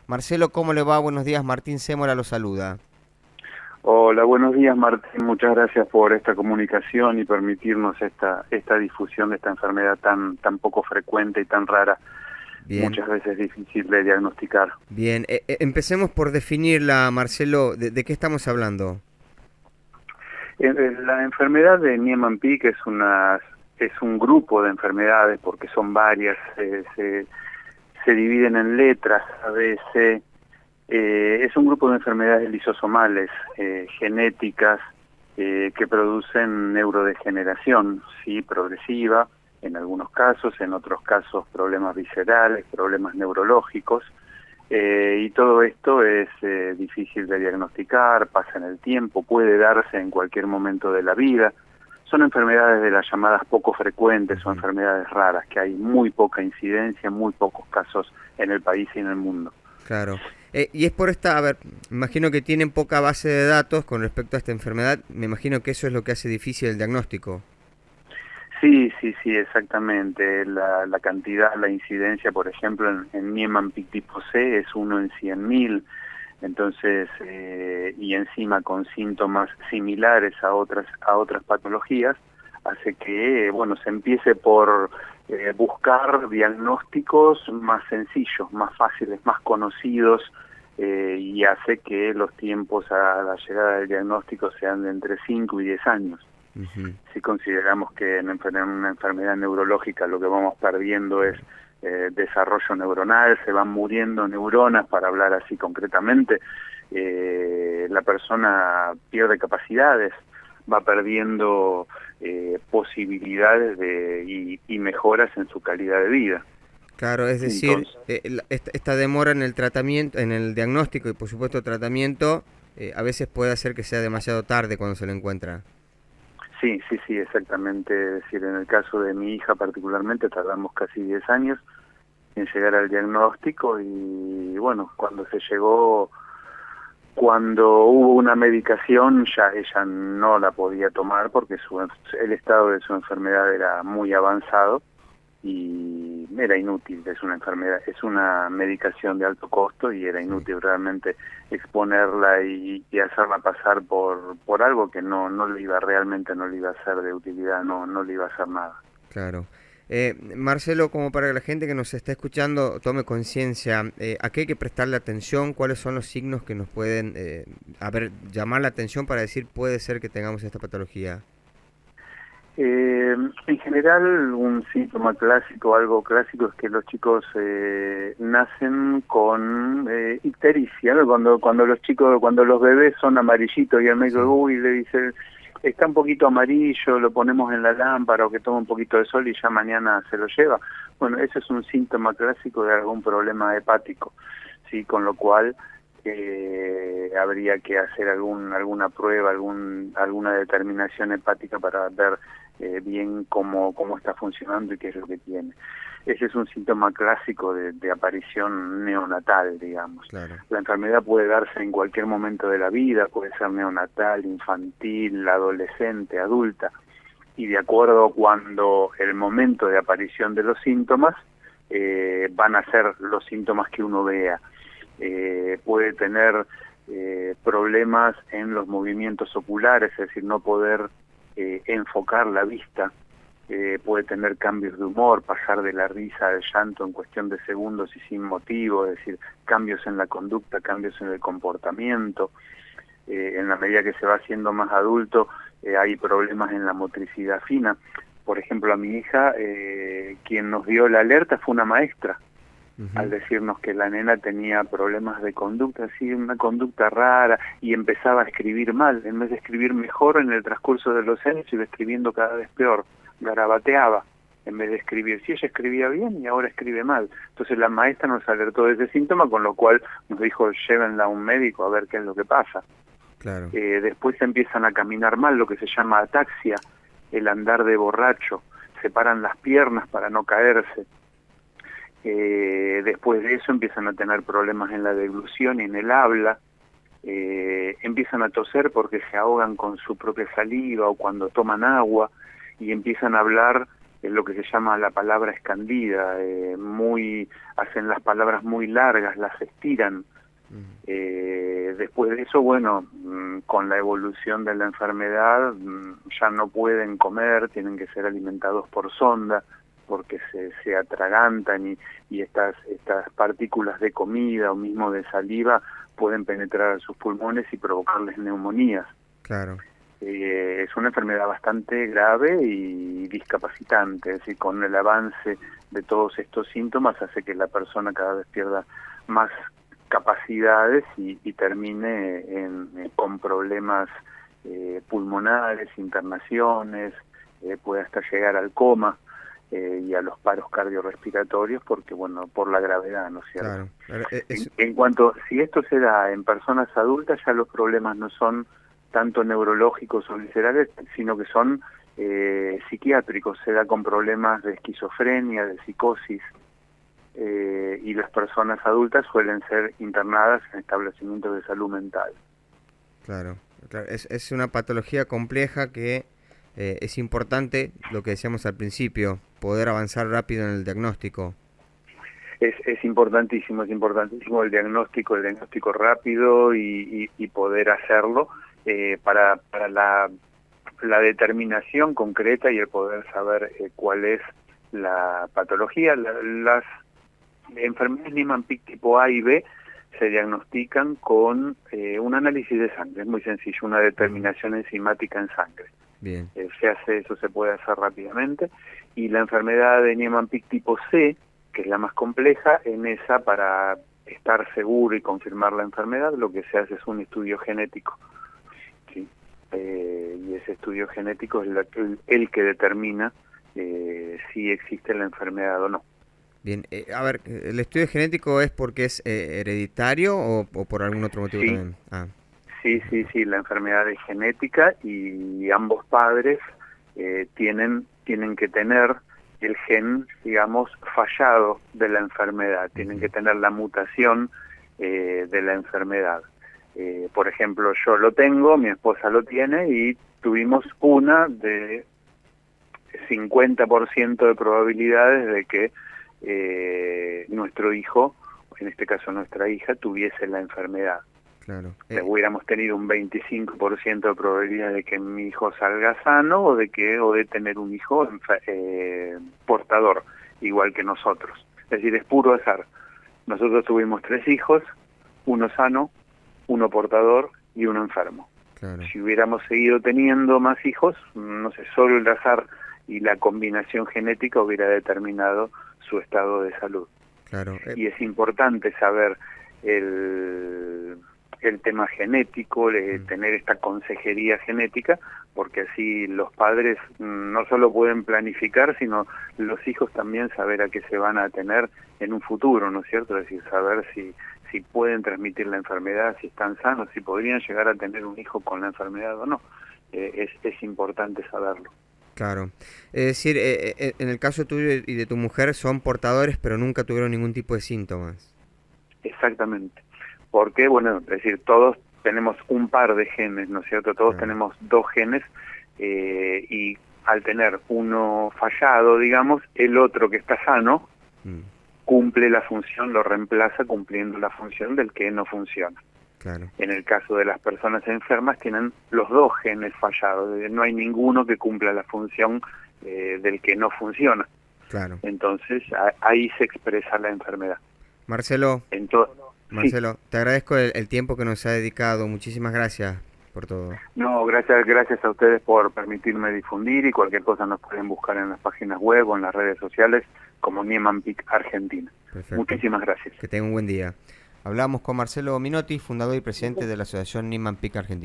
Marcelo, ¿cómo le va? Buenos días, Martín Sémora lo saluda. Hola, buenos días Martín, muchas gracias por esta comunicación y permitirnos esta difusión de esta enfermedad tan poco frecuente y tan rara, Bien, muchas veces difícil de diagnosticar. bien. Empecemos por definirla, Marcelo. ¿De qué estamos hablando? La enfermedad de Niemann-Pick es un grupo de enfermedades porque son varias, se dividen en letras, A, B, C. Es un grupo de enfermedades lisosomales, genéticas, que producen neurodegeneración, sí, progresiva, en algunos casos, en otros casos problemas viscerales, problemas neurológicos, y todo esto es difícil de diagnosticar, pasa en el tiempo, puede darse en cualquier momento de la vida. Son enfermedades de las llamadas poco frecuentes o Ujú. enfermedades raras, que hay muy poca incidencia, muy pocos casos en el país y en el mundo. Claro. Y es por esta, a ver, imagino que tienen poca base de datos con respecto a esta enfermedad. Me imagino que eso es lo que hace difícil el diagnóstico. Sí, sí, sí, exactamente. La cantidad, la incidencia, por ejemplo, en Niemann-Pick tipo C es 1 en 100.000, entonces, y encima con síntomas similares a otras patologías, hace que, bueno, se empiece por buscar diagnósticos más sencillos, más fáciles, más conocidos, y hace que los tiempos a la llegada del diagnóstico sean de entre 5 y 10 años. Ujú. Si consideramos que en una enfermedad neurológica lo que vamos perdiendo es desarrollo neuronal, se van muriendo neuronas, para hablar así concretamente, la persona pierde capacidades, va perdiendo posibilidades y mejoras en su calidad de vida. Claro, es decir, Entonces, esta demora en el tratamiento, en el diagnóstico y por supuesto tratamiento, a veces puede hacer que sea demasiado tarde cuando se lo encuentra. sí, sí, sí, exactamente. Es decir, en el caso de mi hija particularmente tardamos casi 10 años en llegar al diagnóstico y bueno, cuando hubo una medicación ya ella no la podía tomar porque el estado de su enfermedad era muy avanzado y era inútil. Es una enfermedad, es una medicación de alto costo y era Sí, inútil realmente exponerla y hacerla pasar por algo que no le iba, realmente no le iba a ser de utilidad, no le iba a hacer nada. claro. Marcelo, como para que la gente que nos está escuchando tome conciencia, ¿a qué hay que prestarle atención? ¿Cuáles son los signos que nos pueden, llamar la atención para decir puede ser que tengamos esta patología? En general, un síntoma clásico, algo clásico, es que los chicos nacen con ictericia, ¿no? Cuando los bebés son amarillitos y el médico, Sí. uy, le dice, está un poquito amarillo, lo ponemos en la lámpara o que toma un poquito de sol y ya mañana se lo lleva. Bueno, ese es un síntoma clásico de algún problema hepático, ¿sí? Con lo cual habría que hacer alguna prueba, alguna determinación hepática para ver bien cómo está funcionando y qué es lo que tiene. Ese es un síntoma clásico de aparición neonatal, digamos. Claro. La enfermedad puede darse en cualquier momento de la vida, puede ser neonatal, infantil, adolescente, adulta, y de acuerdo cuando el momento de aparición de los síntomas, van a ser los síntomas que uno vea. Puede tener problemas en los movimientos oculares, es decir, no poder enfocar la vista, puede tener cambios de humor, pasar de la risa al llanto en cuestión de segundos y sin motivo, es decir, cambios en la conducta, cambios en el comportamiento. En la medida que se va haciendo más adulto, hay problemas en la motricidad fina. Por ejemplo, a mi hija, quien nos dio la alerta fue una maestra, al Ujú. decirnos que la nena tenía problemas de conducta, así, una conducta rara, y empezaba a escribir mal. En vez de escribir mejor en el transcurso de los años, iba escribiendo cada vez peor, garabateaba en vez de escribir. Sí, ella escribía bien y ahora escribe mal. Entonces la maestra nos alertó de ese síntoma, con lo cual nos dijo, llévenla a un médico a ver qué es lo que pasa. Claro. Después empiezan a caminar mal, lo que se llama ataxia, el andar de borracho, separan las piernas para no caerse. Después de eso empiezan a tener problemas en la deglución y en el habla, empiezan a toser porque se ahogan con su propia saliva o cuando toman agua, y empiezan a hablar es lo que se llama la palabra escandida, hacen las palabras muy largas, las estiran. Después de eso, bueno, con la evolución de la enfermedad, ya no pueden comer, tienen que ser alimentados por sonda, porque se atragantan y estas partículas de comida o mismo de saliva pueden penetrar a sus pulmones y provocarles neumonías. Claro. Es una enfermedad bastante grave y discapacitante, es decir, con el avance de todos estos síntomas hace que la persona cada vez pierda más capacidades y termine con problemas pulmonares, internaciones, puede hasta llegar al coma y a los paros cardiorrespiratorios, porque bueno, por la gravedad, ¿no es cierto? Claro. En cuanto, si esto se da en personas adultas, ya los problemas no son tanto neurológicos o viscerales, sino que son psiquiátricos, se da con problemas de esquizofrenia, de psicosis, y las personas adultas suelen ser internadas en establecimientos de salud mental. Claro. Es una patología compleja que es importante, lo que decíamos al principio, poder avanzar rápido en el diagnóstico. Es importantísimo el diagnóstico rápido y poder hacerlo para la determinación concreta y el poder saber cuál es la patología. Las enfermedades Niemann-Pick tipo A y B se diagnostican con un análisis de sangre, es muy sencillo, una determinación enzimática en sangre. Bien. Eso se puede hacer rápidamente. Y la enfermedad de Niemann-Pick tipo C, que es la más compleja, en esa, para estar seguro y confirmar la enfermedad, lo que se hace es un estudio genético. ¿Sí? Y ese estudio genético es el que determina si existe la enfermedad o no. Bien, a ver, ¿el estudio genético es porque es hereditario o por algún otro motivo Sí. también? Ah. Sí, la enfermedad es genética y ambos padres tienen que tener el gen, digamos, fallado de la enfermedad, tienen que tener la mutación de la enfermedad. Por ejemplo, yo lo tengo, mi esposa lo tiene y tuvimos una de 50% de probabilidades de que nuestro hijo, en este caso nuestra hija, tuviese la enfermedad. Claro. Hubiéramos tenido un 25% de probabilidad de que mi hijo salga sano o de tener un hijo portador, igual que nosotros. Es decir, es puro azar. Nosotros tuvimos 3 hijos, uno sano, uno portador y uno enfermo. Claro. Si hubiéramos seguido teniendo más hijos, no sé, solo el azar y la combinación genética hubiera determinado su estado de salud. Claro. Y es importante saber el tema genético, tener esta consejería genética, porque así los padres no solo pueden planificar, sino los hijos también saber a qué se van a tener en un futuro, ¿no es cierto? Es decir, saber si pueden transmitir la enfermedad, si están sanos, si podrían llegar a tener un hijo con la enfermedad o no. Es importante saberlo. Claro. Es decir, en el caso tuyo y de tu mujer son portadores, pero nunca tuvieron ningún tipo de síntomas. Exactamente. Porque, bueno, es decir, todos tenemos un par de genes, ¿no es cierto? Todos tenemos 2 genes y al tener uno fallado, digamos, el otro que está sano cumple la función, lo reemplaza cumpliendo la función del que no funciona. Claro. En el caso de las personas enfermas tienen los 2 genes fallados, no hay ninguno que cumpla la función del que no funciona. Claro. Entonces ahí se expresa la enfermedad. Marcelo, Sí. te agradezco el tiempo que nos ha dedicado. Muchísimas gracias por todo. No, gracias a ustedes por permitirme difundir, y cualquier cosa nos pueden buscar en las páginas web o en las redes sociales como Niemann-Pick Argentina. Perfecto. Muchísimas gracias. Que tenga un buen día. Hablamos con Marcelo Minotti, fundador y presidente de la Asociación Niemann-Pick Argentina.